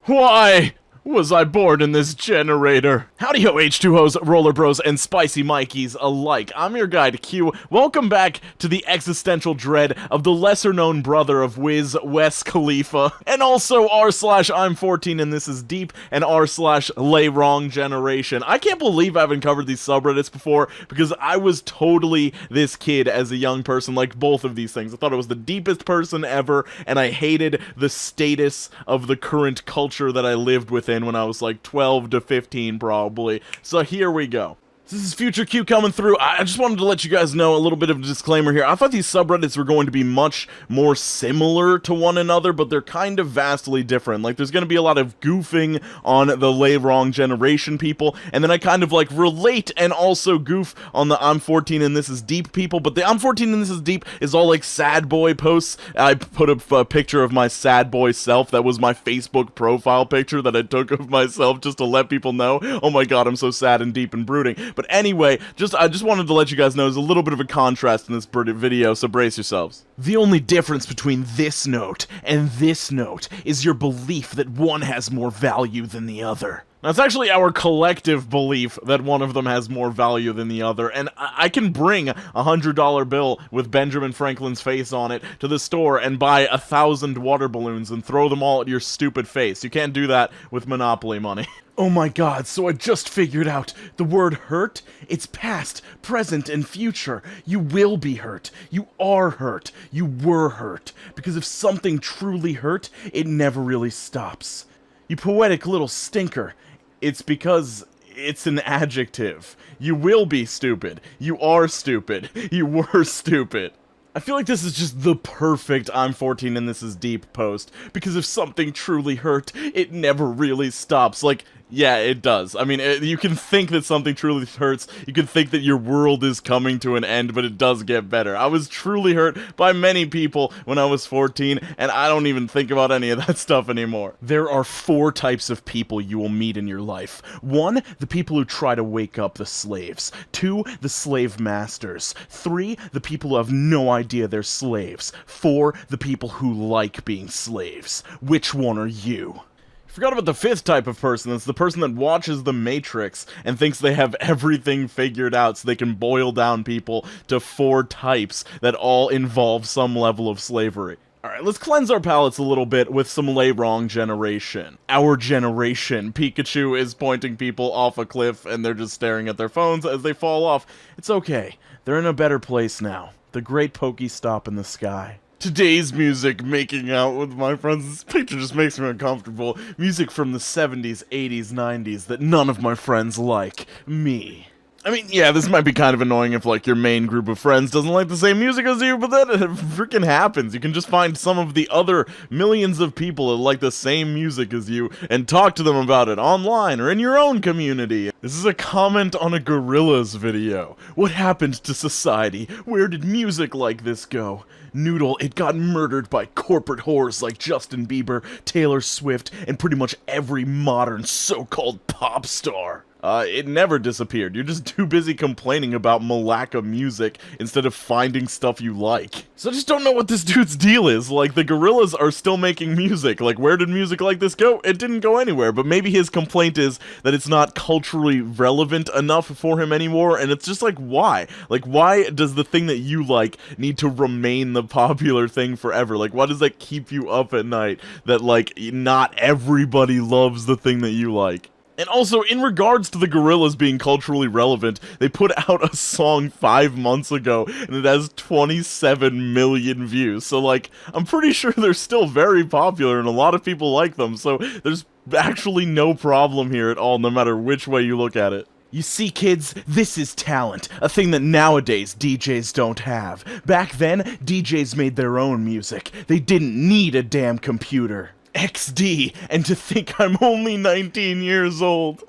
Why was I born in this generator? Howdy ho, H2Os, Roller Bros, and Spicy Mikeys alike. I'm your guide, Q. Welcome back to the existential dread of the lesser-known brother of Wiz, Wes Khalifa, and also r/im14andthisisdeep and r/lewronggeneration. I can't believe I haven't covered these subreddits before, because I was totally this kid as a young person, like both of these things. I thought I was the deepest person ever, and I hated the status of the current culture that I lived within when I was like 12 to 15 probably. So here we go. This is Future Q coming through. I just wanted to let you guys know a little bit of a disclaimer here. I thought these subreddits were going to be much more similar to one another, but they're kind of vastly different. Like, there's going to be a lot of goofing on the lewronggeneration people, and then I kind of, like, relate and also goof on the im14andthisisdeep people, but the im14andthisisdeep is all, like, sad boy posts. I put up a picture of my sad boy self. That was my Facebook profile picture that I took of myself just to let people know, oh my god, I'm so sad and deep and brooding. But anyway, I just wanted to let you guys know there's a little bit of a contrast in this video, so brace yourselves. The only difference between this note and this note is your belief that one has more value than the other. Now, it's actually our collective belief that one of them has more value than the other, and I can bring a $100 bill with Benjamin Franklin's face on it to the store and buy 1,000 water balloons and throw them all at your stupid face. You can't do that with Monopoly money. Oh my god, so I just figured out the word hurt? It's past, present, and future. You will be hurt. You are hurt. You were hurt. Because if something truly hurt, it never really stops. You poetic little stinker. It's because it's an adjective. You will be stupid. You are stupid. You were stupid. I feel like this is just the perfect I'm 14 and this is deep post, because if something truly hurt, it never really stops. Like, yeah, it does. I mean, you can think that something truly hurts, you can think that your world is coming to an end, but it does get better. I was truly hurt by many people when I was 14, and I don't even think about any of that stuff anymore. There are 4 types of people you will meet in your life. 1, the people who try to wake up the slaves. 2, the slave masters. 3, the people who have no idea they're slaves. 4, the people who like being slaves. Which one are you? Forgot about the 5th type of person. That's the person that watches The Matrix and thinks they have everything figured out so they can boil down people to 4 types that all involve some level of slavery. Alright, let's cleanse our palates a little bit with some lewronggeneration. Our generation. Pikachu is pointing people off a cliff and they're just staring at their phones as they fall off. It's okay. They're in a better place now. The great Pokestop in the sky. Today's music, making out with my friends. This picture just makes me uncomfortable. Music from the 70s, 80s, 90s that none of my friends like. Me. I mean, yeah, this might be kind of annoying if, like, your main group of friends doesn't like the same music as you, but that freaking happens. You can just find some of the other millions of people that like the same music as you and talk to them about it online or in your own community. This is a comment on a Gorillaz video. What happened to society? Where did music like this go? Noodle, it got murdered by corporate whores like Justin Bieber, Taylor Swift, and pretty much every modern so-called pop star. It never disappeared. You're just too busy complaining about Malacca music instead of finding stuff you like. So I just don't know what this dude's deal is. Like, the Gorillaz are still making music. Like, where did music like this go? It didn't go anywhere, but maybe his complaint is that it's not culturally relevant enough for him anymore, and it's just like, why? Like, why does the thing that you like need to remain the popular thing forever? Like, why does that keep you up at night that, like, not everybody loves the thing that you like? And also, in regards to the Gorillaz being culturally relevant, they put out a song 5 months ago, and it has 27 million views. So, like, I'm pretty sure they're still very popular, and a lot of people like them, so there's actually no problem here at all, no matter which way you look at it. You see, kids, this is talent, a thing that nowadays DJs don't have. Back then, DJs made their own music. They didn't need a damn computer. XD, and to think I'm only 19 years old.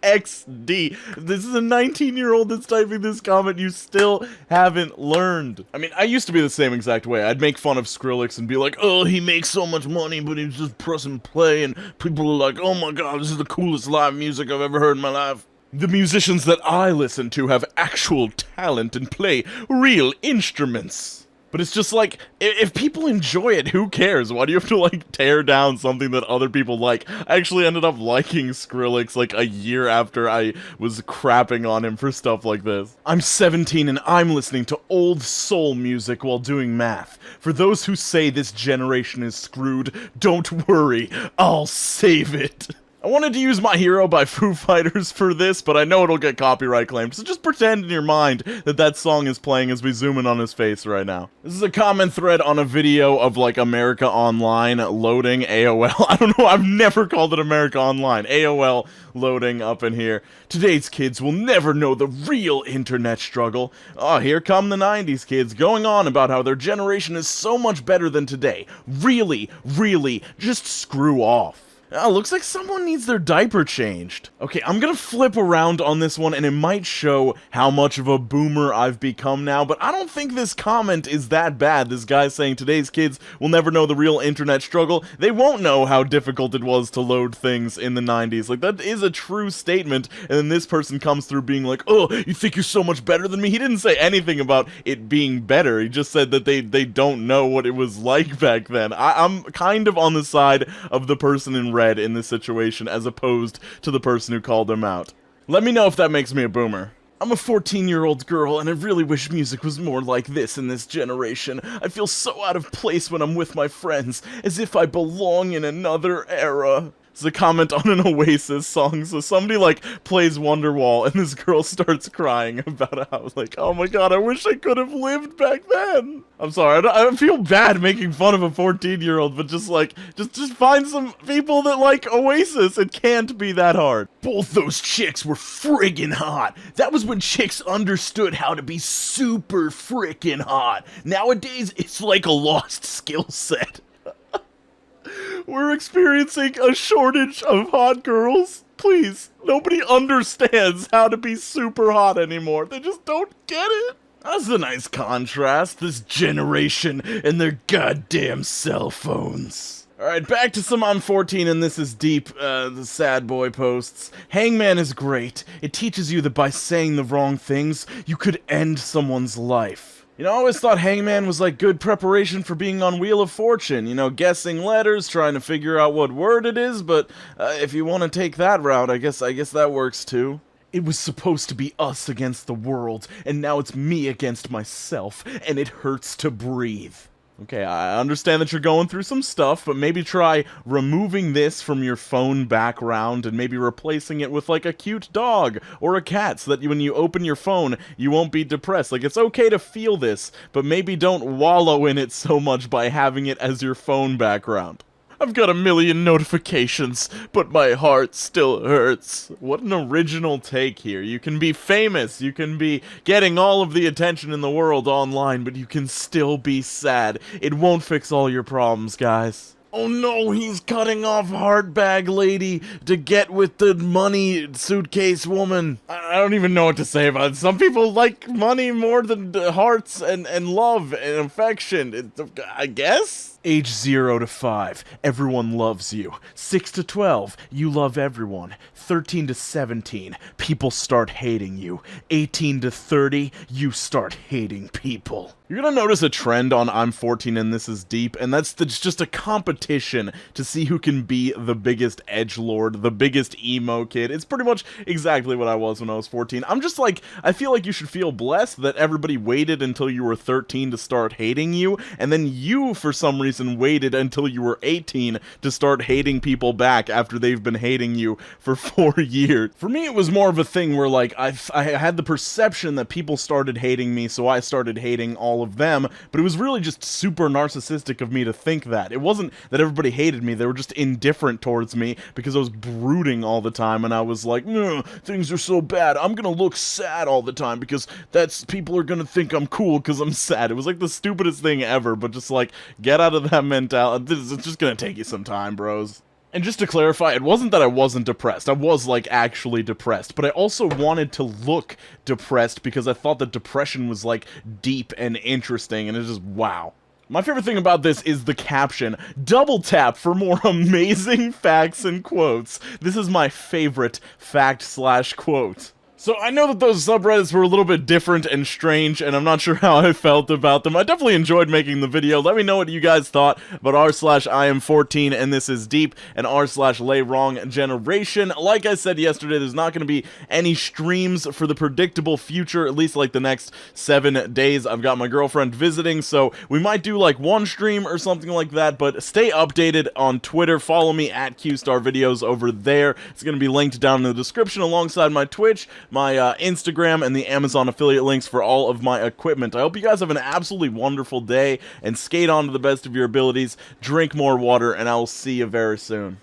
XD. This is a 19-year-old that's typing this comment. You still haven't learned. I mean, I used to be the same exact way. I'd make fun of Skrillex and be like, oh, he makes so much money, but he's just pressing play, and people are like, oh my god, this is the coolest live music I've ever heard in my life. The musicians that I listen to have actual talent and play real instruments. But it's just like, if people enjoy it, who cares? Why do you have to, like, tear down something that other people like? I actually ended up liking Skrillex, like, a year after I was crapping on him for stuff like this. I'm 17 and I'm listening to old soul music while doing math. For those who say this generation is screwed, don't worry, I'll save it. I wanted to use My Hero by Foo Fighters for this, but I know it'll get copyright claimed, so just pretend in your mind that that song is playing as we zoom in on his face right now. This is a comment thread on a video of, like, America Online loading AOL. I don't know, I've never called it America Online. AOL loading up in here. Today's kids will never know the real internet struggle. Oh, here come the 90s kids going on about how their generation is so much better than today. Really, just screw off. Looks like someone needs their diaper changed. Okay, I'm gonna flip around on this one, and it might show how much of a boomer I've become now, but I don't think this comment is that bad. This guy saying today's kids will never know the real internet struggle. They won't know how difficult it was to load things in the 90s. Like, that is a true statement, and then this person comes through being like, oh, you think you're so much better than me? He didn't say anything about it being better. He just said that they don't know what it was like back then. I'm kind of on the side of the person in red in this situation as opposed to the person who called him out. Let me know if that makes me a boomer. I'm a 14-year-old girl, and I really wish music was more like this in this generation. I feel so out of place when I'm with my friends, as if I belong in another era. It's a comment on an Oasis song, so somebody, like, plays Wonderwall, and this girl starts crying about how, like, oh my god, I wish I could have lived back then. I'm sorry, I feel bad making fun of a 14-year-old, but just, like, just find some people that like Oasis. It can't be that hard. Both those chicks were friggin' hot. That was when chicks understood how to be super frickin' hot. Nowadays, it's like a lost skill set. We're experiencing a shortage of hot girls. Please, nobody understands how to be super hot anymore. They just don't get it. That's a nice contrast, this generation and their goddamn cell phones. Alright, back to some I'm 14 and this is deep, the sad boy posts. Hangman is great. It teaches you that by saying the wrong things, you could end someone's life. You know, I always thought Hangman was like good preparation for being on Wheel of Fortune, you know, guessing letters, trying to figure out what word it is, but if you want to take that route, I guess that works too. It was supposed to be us against the world, and now it's me against myself, and it hurts to breathe. Okay, I understand that you're going through some stuff, but maybe try removing this from your phone background and maybe replacing it with, like, a cute dog or a cat so that when you open your phone, you won't be depressed. Like, it's okay to feel this, but maybe don't wallow in it so much by having it as your phone background. I've got 1 million notifications, but my heart still hurts. What an original take here. You can be famous, you can be getting all of the attention in the world online, but you can still be sad. It won't fix all your problems, guys. Oh no, he's cutting off heart bag lady to get with the money suitcase woman. I don't even know what to say about it. Some people like money more than hearts and love and affection, I guess? Age 0 to 5, everyone loves you. 6 to 12, you love everyone. 13 to 17, people start hating you. 18 to 30, you start hating people. You're gonna notice a trend on I'm 14 and This Is Deep, and that's just a competition to see who can be the biggest edgelord, the biggest emo kid. It's pretty much exactly what I was when I was 14. I'm just like, I feel like you should feel blessed that everybody waited until you were 13 to start hating you, and then you, for some reason, waited until you were 18 to start hating people back after they've been hating you for 4 years. For me, it was more of a thing where, like, I had the perception that people started hating me, so I started hating all of them, but it was really just super narcissistic of me to think that. It wasn't that everybody hated me, they were just indifferent towards me because I was brooding all the time, and I was like, things are so bad, I'm gonna look sad all the time because people are gonna think I'm cool because I'm sad. It was like the stupidest thing ever, but just like, get out of that mentality. It's just gonna take you some time, bros. And just to clarify, it wasn't that I wasn't depressed. I was, like, actually depressed. But I also wanted to look depressed because I thought that depression was, like, deep and interesting. And it's just, wow. My favorite thing about this is the caption. Double tap for more amazing facts and quotes. This is my favorite fact/quote. So I know that those subreddits were a little bit different and strange, and I'm not sure how I felt about them. I definitely enjoyed making the video. Let me know what you guys thought about r/im14 and this is deep and r/lewronggeneration. Like I said yesterday, there's not going to be any streams for the predictable future, at least like the next 7 days. I've got my girlfriend visiting, so we might do like one stream or something like that, but stay updated on Twitter. Follow me at QStarVideos over there. It's going to be linked down in the description alongside my Twitch, my Instagram, and the Amazon affiliate links for all of my equipment. I hope you guys have an absolutely wonderful day and skate on to the best of your abilities. Drink more water, and I will see you very soon.